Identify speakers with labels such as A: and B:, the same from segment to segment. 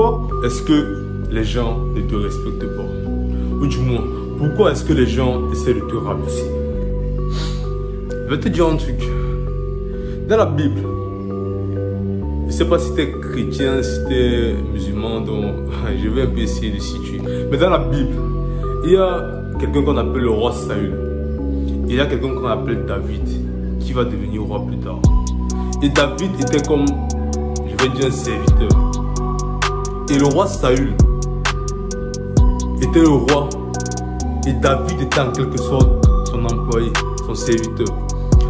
A: pourquoi est-ce que les gens ne te respectent pas? Ou du moins, pourquoi est-ce que les gens essaient de te rabaisser? Je vais te dire un truc. Dans la Bible, je ne sais pas si tu es chrétien, si tu es musulman, donc je vais un peu essayer de situer. Mais dans la Bible, il y a quelqu'un qu'on appelle le roi Saül. Il y a quelqu'un qu'on appelle David, qui va devenir roi plus tard. Et David était comme, je vais dire, un serviteur. Et le roi Saül était le roi. Et David était en quelque sorte son employé, son serviteur.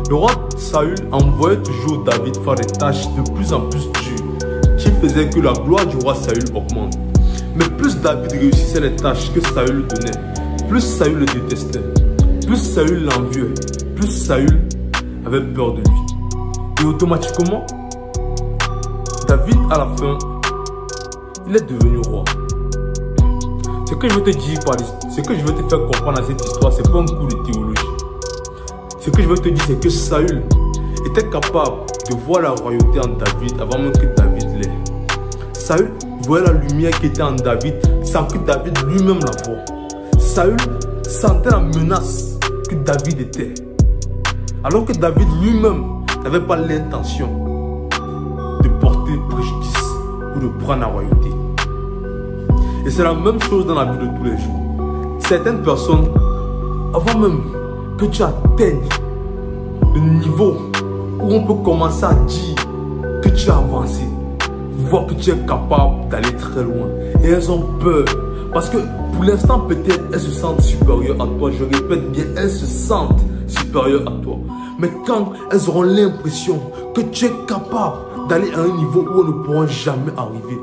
A: Le roi Saül envoyait toujours David faire des tâches de plus en plus dures, qui faisaient que la gloire du roi Saül augmente. Mais plus David réussissait les tâches que Saül lui donnait, plus Saül le détestait, plus Saül l'enviait, plus Saül avait peur de lui. Et automatiquement, David, à la fin, il est devenu roi. Ce que je veux te dire, ce que je veux te faire comprendre à cette histoire, c'est pas un cours de théologie. Ce que je veux te dire, c'est que Saül était capable de voir la royauté en David avant même que David l'ait. Saül voyait la lumière qui était en David sans que David lui-même la voie. Saül sentait la menace que David était. Alors que David lui-même n'avait pas l'intention de porter préjudice ou de prendre la royauté. Et c'est la même chose dans la vie de tous les jours. Certaines personnes, avant même que tu atteignes le niveau où on peut commencer à dire que tu as avancé, voir que tu es capable d'aller très loin. Et elles ont peur. Parce que pour l'instant, peut-être elles se sentent supérieures à toi. Je répète bien, elles se sentent supérieures à toi. Mais quand elles auront l'impression que tu es capable d'aller à un niveau où on ne pourra jamais arriver,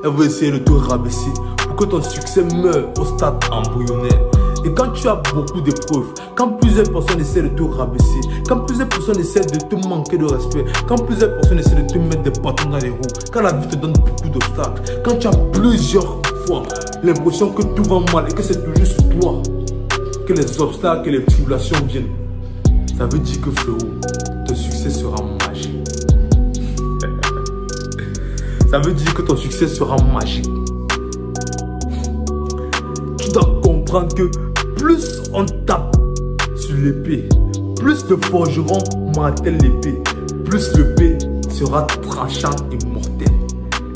A: elles vont essayer de te rabaisser pour que ton succès meure au stade embryonnaire. Et quand tu as beaucoup d'épreuves, quand plusieurs personnes essaient de te rabaisser, quand plusieurs personnes essaient de te manquer de respect, quand plusieurs personnes essaient de te mettre des bâtons dans les roues, quand la vie te donne beaucoup d'obstacles, quand tu as plusieurs fois l'impression que tout va mal et que c'est toujours sur toi que les obstacles et les tribulations viennent, ça veut dire que frérot, ton succès sera magique. Ça veut dire que ton succès sera magique. Tu dois comprendre que plus on tape sur l'épée, plus de forgerons martèlent l'épée, plus l'épée sera tranchante et mortelle.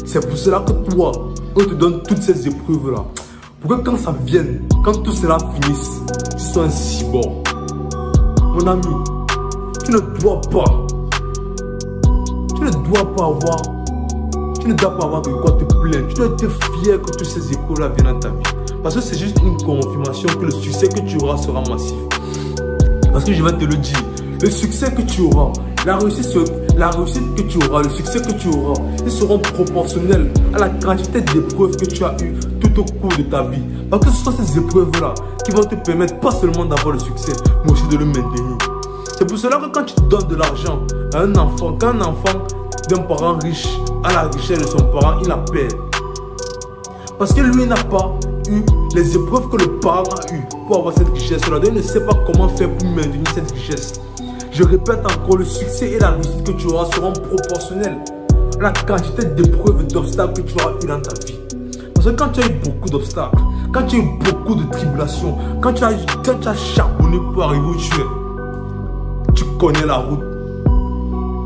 A: C'est pour cela que toi, on te donne toutes ces épreuves-là. Pour que quand ça vienne, quand tout cela finisse, tu sois un cyborg. Mon ami, tu ne dois pas avoir de quoi te plaindre. Tu dois être fier que toutes ces épreuves-là viennent dans ta vie. Parce que c'est juste une confirmation que le succès que tu auras sera massif. Parce que je vais te le dire, le succès que tu auras, la réussite que tu auras, le succès que tu auras, ils seront proportionnels à la quantité d'épreuves que tu as eues tout au cours de ta vie. Parce que ce sont ces épreuves-là qui vont te permettre pas seulement d'avoir le succès, mais aussi de le maintenir. C'est pour cela que quand tu donnes de l'argent à un enfant, quand un enfant d'un parent riche a la richesse de son parent, il la perd. Parce que lui n'a pas eu les épreuves que le parent a eues pour avoir cette richesse-là. Il ne sait pas comment faire pour maintenir cette richesse. Je répète encore, le succès et la réussite que tu auras seront proportionnels à la quantité d'épreuves et d'obstacles que tu auras eu dans ta vie. Parce que quand tu as eu beaucoup d'obstacles, quand tu as eu beaucoup de tribulations, quand tu as charbonné pour arriver où tu es, tu connais la route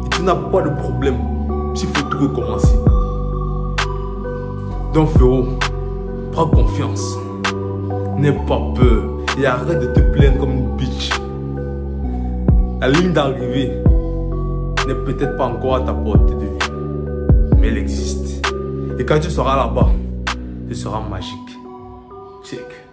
A: et tu n'as pas de problème s'il faut tout recommencer. Donc frérot, prends confiance, n'aie pas peur et arrête de te plaindre comme une bitch. La ligne d'arrivée n'est peut-être pas encore à ta portée de vue, mais elle existe. Et quand tu seras là-bas, ce sera magique. Check.